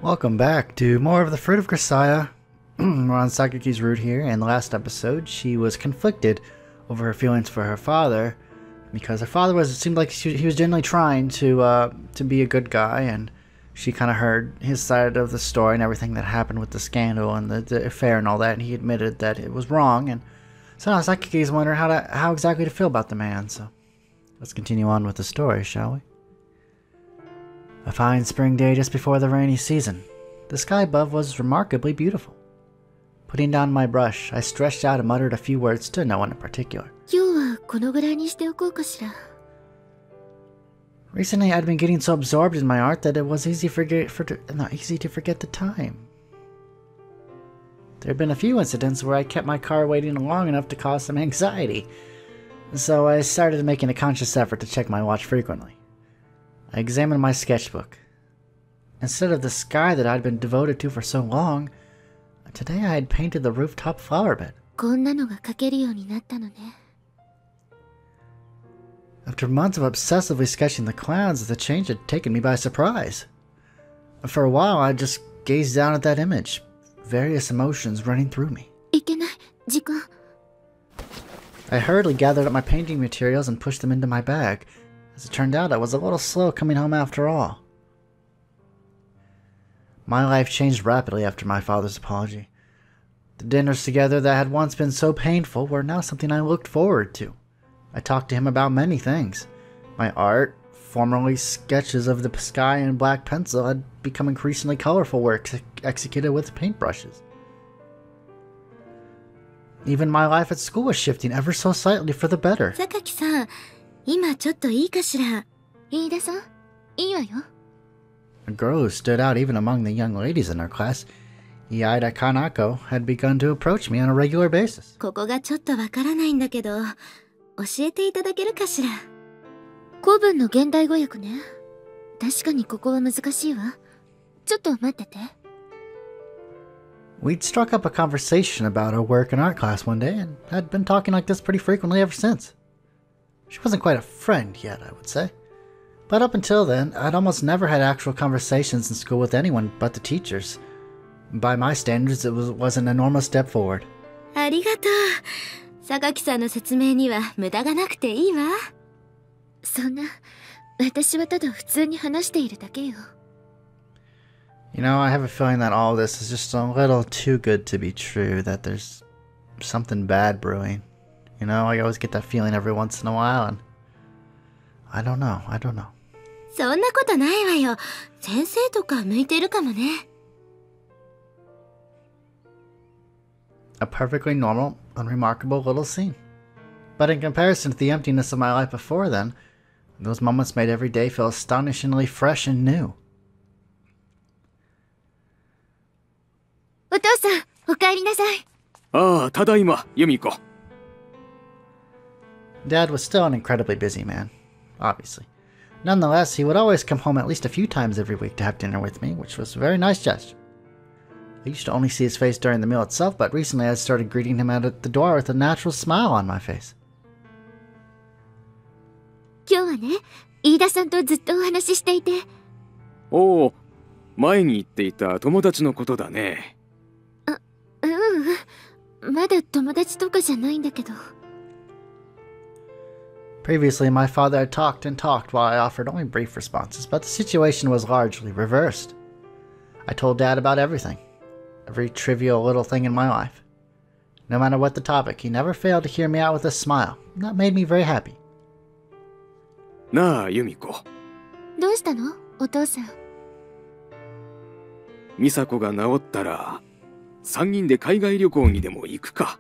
Welcome back to more of the Fruit of Grisaia. We're on Sakaki's route here, and the last episode she was conflicted over her feelings for her father because her father it seemed like he was genuinely trying to be a good guy, and she kind of heard his side of the story and everything that happened with the scandal and the affair and all that, and he admitted that it was wrong, and so now Sakaki's wondering how exactly to feel about the man. So let's continue on with the story, shall we? A fine spring day just before the rainy season. The sky above was remarkably beautiful. Putting down my brush, I stretched out and muttered a few words to no one in particular. Recently, I'd been getting so absorbed in my art that it was easy to forget the time. There had been a few incidents where I kept my car waiting long enough to cause some anxiety, so I started making a conscious effort to check my watch frequently. I examined my sketchbook. Instead of the sky that I'd been devoted to for so long, today I had painted the rooftop flower bed. After months of obsessively sketching the clouds, the change had taken me by surprise. For a while, I just gazed down at that image, various emotions running through me. I hurriedly gathered up my painting materials and pushed them into my bag. As it turned out, I was a little slow coming home after all. My life changed rapidly after my father's apology. The dinners together that had once been so painful were now something I looked forward to. I talked to him about many things. My art, formerly sketches of the sky in black pencil, had become increasingly colorful work executed with paintbrushes. Even my life at school was shifting ever so slightly for the better. Sakaki-san, 今ちょっといいかしら? 飯田さん? いいわよ. A girl who stood out even among the young ladies in our class, Yaida Kanako, had begun to approach me on a regular basis. ここがちょっとわからないんだけど、教えていただけるかしら? 古文の現代語訳ね。確かにここは難しいわ。ちょっと待ってて。We'd struck up a conversation about our work in art class one day, and had been talking like this pretty frequently ever since. She wasn't quite a friend yet, I would say. But up until then, I'd almost never had actual conversations in school with anyone but the teachers. By my standards, it was an enormous step forward. ありがとう。榊さんの説明には無駄がなくていいわ。そんな、私はただ普通に話しているだけよ。You know, I have a feeling that all this is just a little too good to be true, that there's something bad brewing. You know, I always get that feeling every once in a while, and I don't know. そんなことないわよ。先生とか向いてるかもね。A perfectly normal, unremarkable little scene. But in comparison to the emptiness of my life before then, those moments made every day feel astonishingly fresh and new. お父さん、お帰りなさい。ああ、ただいま、ユミコ。Dad was still an incredibly busy man, obviously. Nonetheless, he would always come home at least a few times every week to have dinner with me, which was a very nice gesture. I used to only see his face during the meal itself, but recently I started greeting him out at the door with a natural smile on my face. 今日はね、飯田さんとずっとお話ししていて。おお、前に言っていた友達のことだね。まだ友達とかじゃないんだけど。Previously, my father had talked and talked while I offered only brief responses, but the situation was largely reversed. I told Dad about everything, every trivial little thing in my life. No matter what the topic, he never failed to hear me out with a smile. That made me very happy. なあ、ユミコ。どうしたの、お父さん。美佐子が治ったら、3人で海外旅行にでも行くか。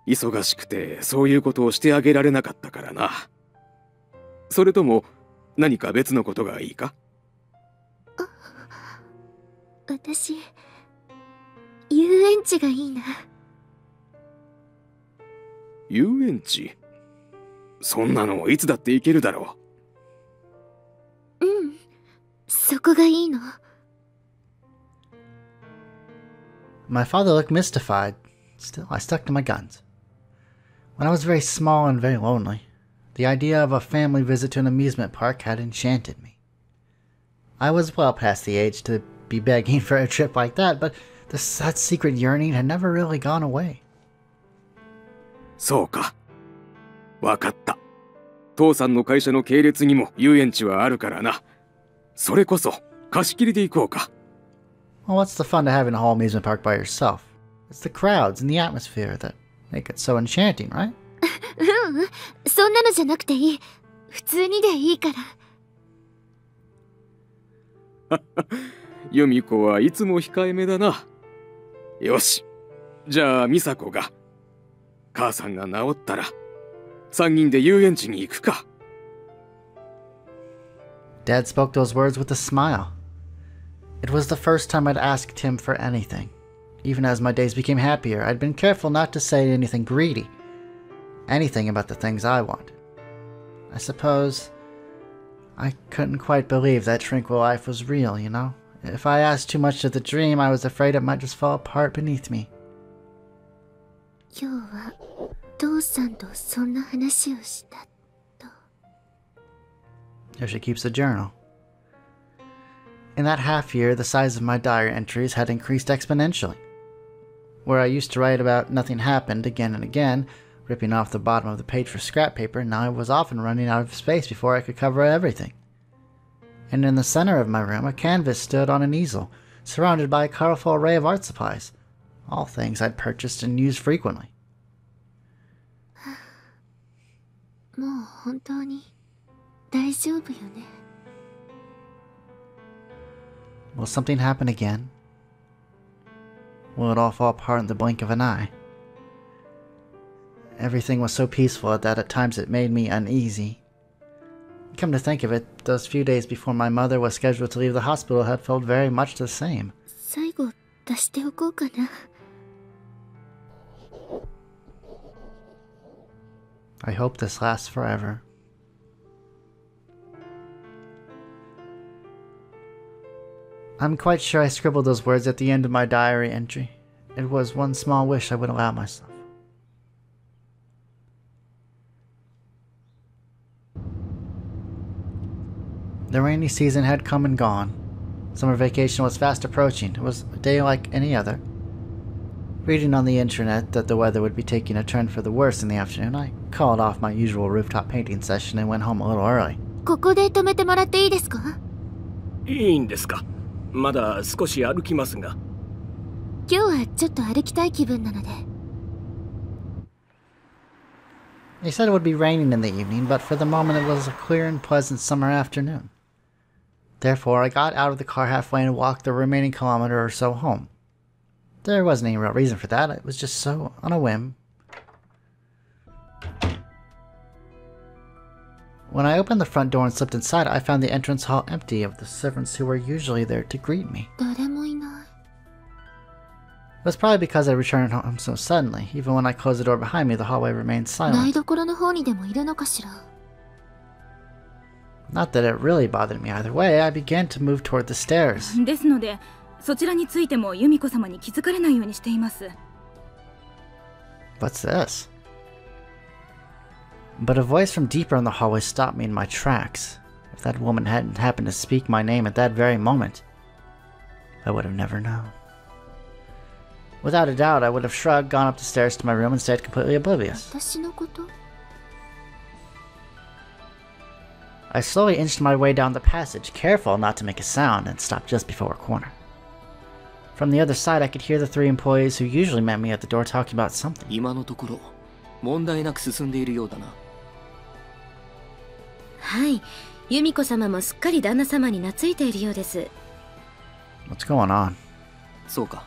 忙しくてそういうことをしてあげられなかったからな。それとも何か別のことがいいか？私、遊園地がいいな。遊園地？そんなのいつだって行けるだろう。うん、そこがいいの。My father looked mystified. Still, I stuck to my guns. When I was very small and very lonely, the idea of a family visit to an amusement park had enchanted me. I was well past the age to be begging for a trip like that, but that secret yearning had never really gone away. そうか。わかった。父さんの会社の系列にも遊園地はあるからな。それこそ貸し切りで行こうか。Well, what's the fun to having a whole amusement park by yourself? It's the crowds and the atmosphere that make it so enchanting, right? そんなのじゃなくていい。普通にでいいから。ユミコはいつも控えめだな。よし。じゃあミサコが。母さんが治ったら3人で遊園地に行くか。Dad spoke those words with a smile. It was the first time I'd asked him for anything. Even as my days became happier, I'd been careful not to say anything greedy. Anything about the things I wanted. I suppose I couldn't quite believe that tranquil life was real, you know? If I asked too much of the dream, I was afraid it might just fall apart beneath me. 今日は父さんとそんな話をしたと。Here she keeps a journal. In that half year, the size of my diary entries had increased exponentially. Where I used to write about nothing happened again and again, ripping off the bottom of the page for scrap paper, now I was often running out of space before I could cover everything. And in the center of my room, a canvas stood on an easel, surrounded by a colorful array of art supplies, all things I'd purchased and used frequently. もう本当に大丈夫よね。Will something happen again? Will it all fall apart in the blink of an eye? Everything was so peaceful that at times it made me uneasy. Come to think of it, those few days before my mother was scheduled to leave the hospital had felt very much the same. 最後出しておこうかな。I hope this lasts forever. I'm quite sure I scribbled those words at the end of my diary entry. It was one small wish I would allow myself. The rainy season had come and gone. Summer vacation was fast approaching. It was a day like any other. Reading on the internet that the weather would be taking a turn for the worse in the afternoon, I called off my usual rooftop painting session and went home a little early. ここで止めてもらっていいですか？いいんですか？まだ少し歩きますが。今日はちょっと歩きたい気分なので。They said it would be raining in the evening, but for the moment it was a clear and pleasant summer afternoon. Therefore, I got out of the car halfway and walked the remaining kilometer or so home. There wasn't any real reason for that, it was just so on a whim. When I opened the front door and slipped inside, I found the entrance hall empty of the servants who were usually there to greet me. 誰もいない。It was probably because I returned home so suddenly. Even when I closed the door behind me, the hallway remained 台 silent. 所の方にでもいるのかしら。Not that it really bothered me either way, I began to move toward the stairs. ですので、そちらについても由美子様に気づかれないようにしています。What's this? But a voice from deeper in the hallway stopped me in my tracks. If that woman hadn't happened to speak my name at that very moment, I would have never known. Without a doubt, I would have shrugged, gone up the stairs to my room, and stayed completely oblivious. 私のこと？ I slowly inched my way down the passage, careful not to make a sound, and stopped just before a corner. From the other side, I could hear the three employees who usually met me at the door talking about something. 今のところ問題なく進んでいるようだな。はい、由美子様もすっかり旦那様に懐いているようです。What's going on? そうか。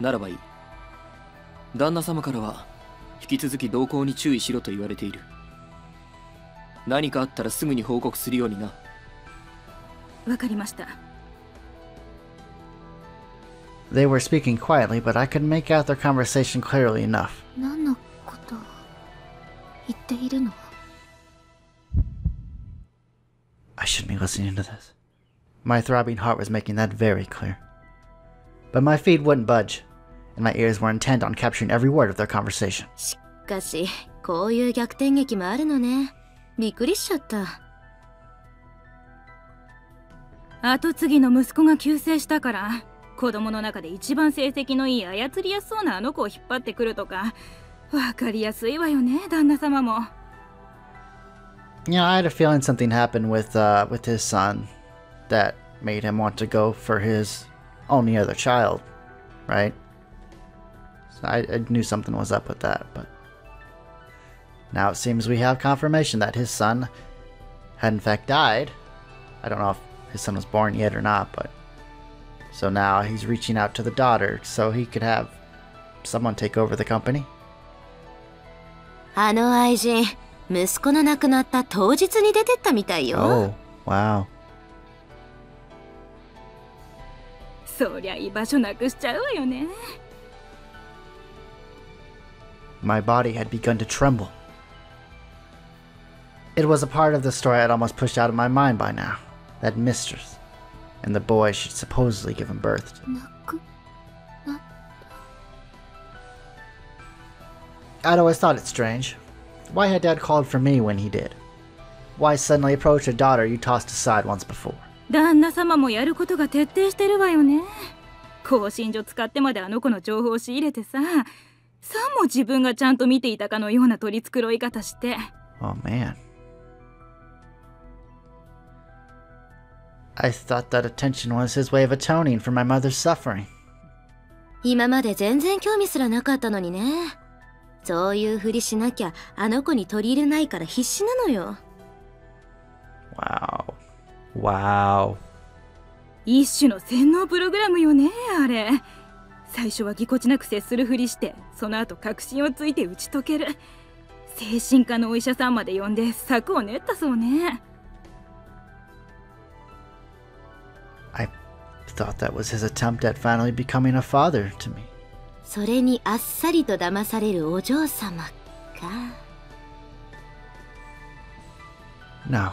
ならばいい。旦那様からは引き続き動向に注意しろと言われている。何かあったらすぐに報告するようにな。わかりました。They were speaking quietly, but I could make out their conversation clearly enough. 何のことを言っているの？ I shouldn't be listening to this. My throbbing heart was making that very clear. But my feet wouldn't budge, and my ears were intent on capturing every word of their conversation. しかし、こういう逆転劇もあるのね。びっくりしちゃった。後継ぎの息子が急逝したから、子供の中で一番成績のいい操りやすそうなあの子を引っ張ってくるとか、わかりやすいわよね、旦那様も。You know, I had a feeling something happened with his son that made him want to go for his only other child, right? So I knew something was up with that, but now it seems we have confirmation that his son had in fact died. I don't know if his son was born yet or not, but so now he's reaching out to the daughter so he could have someone take over the company. あの愛人、息子の亡くなった当日に出てったみたいよ。Oh, wow. そりゃ居場所なくしちゃうわよね。My body had begun to tremble. It was a part of the story I'd almost pushed out of my mind by now. That mistress and the boy she'd supposedly given birth to. I'd always thought it strange. Why had Dad called for me when he did? Why suddenly approach a daughter you tossed aside once before? 旦那様もやることが徹底してるわよね。更新所使ってまであの子の情報を仕入れてさ、さも自分がちゃんと見ていたかのような取り繕い方して。Oh man. I thought that attention was his way of atoning for my mother's suffering. 今まで全然興味すらなかったのにね。そういうふりしなきゃあの子に取り入れないから必死なのよ。Wow. Wow. 一種の洗脳プログラムよね、あれ。最初はぎこちなく接するふりして、その後確信をついて打ち解ける。精神科のお医者さんまで呼んで策を練ったそうね。I thought that was his attempt at finally becoming a father to me. それにあっさりと騙されるお嬢様か。No.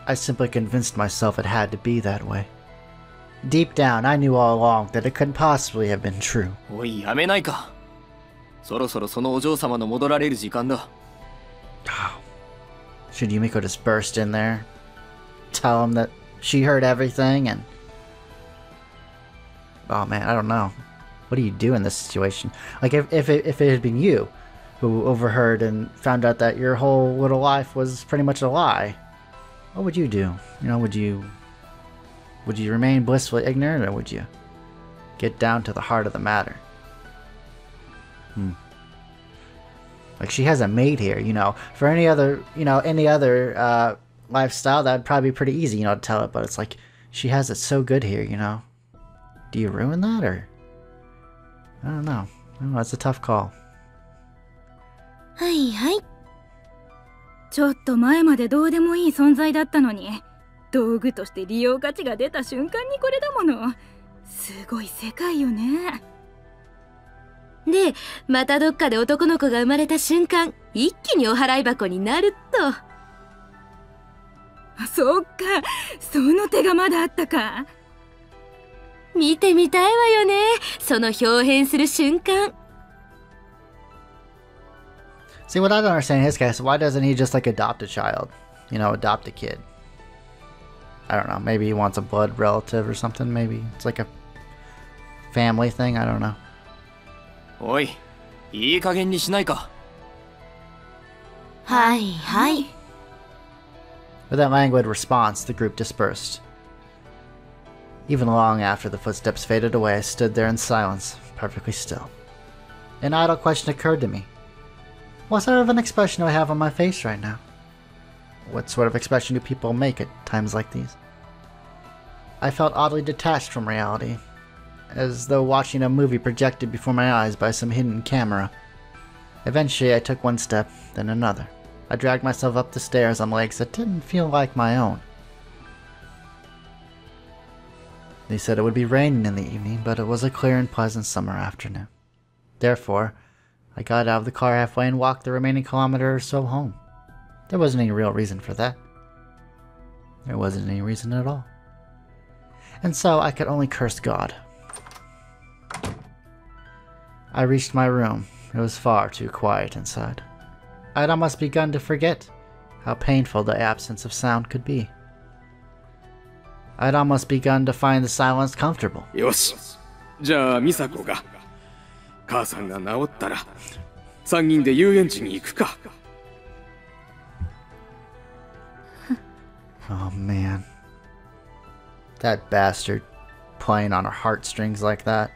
I simply convinced myself it had to be that way. Deep down, I knew all along that it couldn't possibly have been true. おい、やめないか。そろそろそのお嬢様の戻られる時間だ。Should Yumiko just burst in there? Tell him that she heard everything and... Oh man, I don't know. What do you do in this situation? Like, if it had been you who overheard and found out that your whole little life was pretty much a lie, what would you do? You know, would you remain blissfully ignorant, or would you get down to the heart of the matter? Like, she has a maid here, you know. For any other lifestyle, that'd probably be pretty easy, you know, to tell it. But it's like, she has it so good here, you know. Do you ruin that, or... I don't know. It's a tough call. はいはい。ちょっと前までどうでもいい存在だったのに、道具として利用価値が出た瞬間にこれだもの。すごい世界よね。で、またどっかで男の子が生まれた瞬間、一気にお払い箱になると。そっか、その手がまだあったか。見てみたいわよね、その表変する瞬間。See, what I don't understand in his case, why doesn't he just, like, adopt a child? You know, adopt a kid. I don't know, maybe he wants a blood relative or something, maybe. It's like a family thing, I don't know. おい、いい加減にしないか。はいはい。With that languid response, the group dispersed. Even long after the footsteps faded away, I stood there in silence, perfectly still. An idle question occurred to me. What sort of an expression do I have on my face right now? What sort of expression do people make at times like these? I felt oddly detached from reality, as though watching a movie projected before my eyes by some hidden camera. Eventually, I took one step, then another. I dragged myself up the stairs on legs that didn't feel like my own. They said it would be raining in the evening, but it was a clear and pleasant summer afternoon. Therefore, I got out of the car halfway and walked the remaining kilometer or so home. There wasn't any real reason for that. There wasn't any reason at all. And so I could only curse God. I reached my room. It was far too quiet inside. I had almost begun to forget how painful the absence of sound could be. I'd almost begun to find the silence comfortable. よし。じゃあ、美佐子が、母さんが治ったら、3人で遊園地に行くか。Oh man. That bastard playing on her heartstrings like that.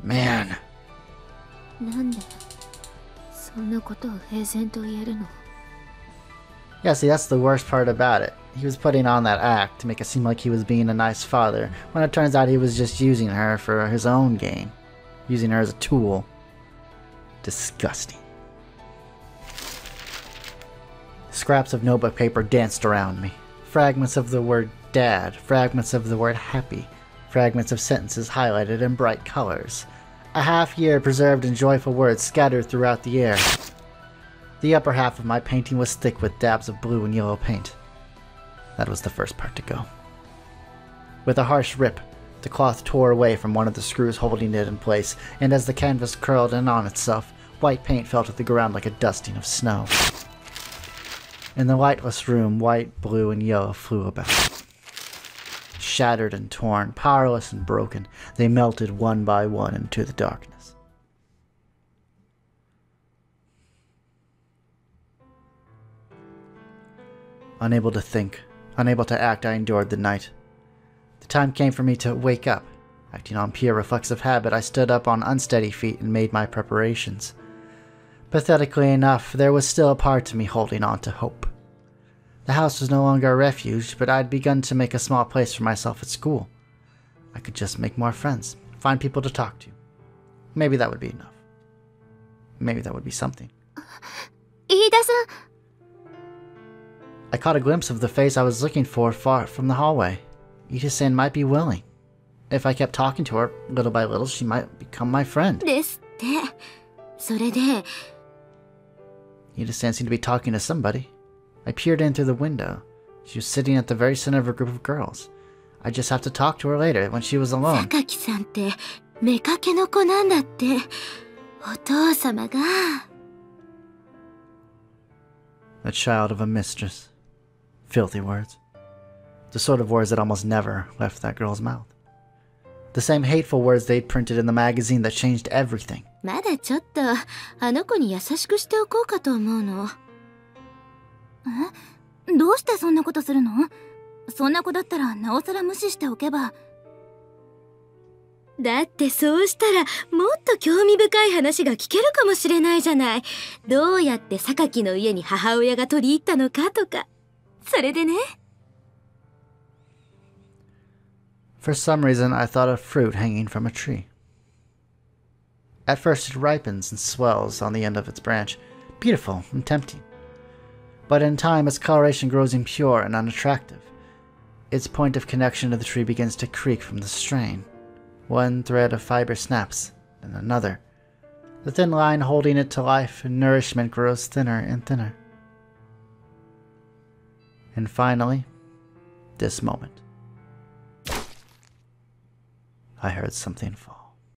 Man. なんでそんなことを平然と言えるの? Yeah, see, that's the worst part about it. He was putting on that act to make it seem like he was being a nice father, when it turns out he was just using her for his own gain. Using her as a tool. Disgusting. Scraps of notebook paper danced around me. Fragments of the word dad, fragments of the word happy, fragments of sentences highlighted in bright colors. A half year preserved in joyful words scattered throughout the air. The upper half of my painting was thick with dabs of blue and yellow paint. That was the first part to go. With a harsh rip, the cloth tore away from one of the screws holding it in place, and as the canvas curled in on itself, white paint fell to the ground like a dusting of snow. In the lightless room, white, blue, and yellow flew about. Shattered and torn, powerless and broken, they melted one by one into the darkness. Unable to think, unable to act, I endured the night. The time came for me to wake up. Acting on pure reflexive habit, I stood up on unsteady feet and made my preparations. Pathetically enough, there was still a part of me holding on to hope. The house was no longer a refuge, but I'd begun to make a small place for myself at school. I could just make more friends, find people to talk to. Maybe that would be enough. Maybe that would be something. I caught a glimpse of the face I was looking for far from the hallway. Ida-san might be willing. If I kept talking to her, little by little, she might become my friend. Ida-san seemed to be talking to somebody. I peered in through the window. She was sitting at the very center of a group of girls. I'd just have to talk to her later, when she was alone. Sakaki-san って目かけの子なんだって。お父様が。The child of a mistress. Filthy words. The sort of words that almost never left that girl's mouth. The same hateful words they'd printed in the magazine that changed everything. まだちょっとあの子に優しくしておこうかと思うの。え？どうしてそんなことするの？そんな子だったらなおさら無視しておけば。だってそうしたらもっと興味深い話が聞けるかもしれないじゃない。どうやって榊の家に母親が取り入ったのかとか。それでね。For some reason, I thought of fruit hanging from a tree. At first, it ripens and swells on the end of its branch, beautiful and tempting. But in time, its coloration grows impure and unattractive. Its point of connection to the tree begins to creak from the strain. One thread of fiber snaps, then another. The thin line holding it to life and nourishment grows thinner and thinner. And finally, this moment. I heard something fall.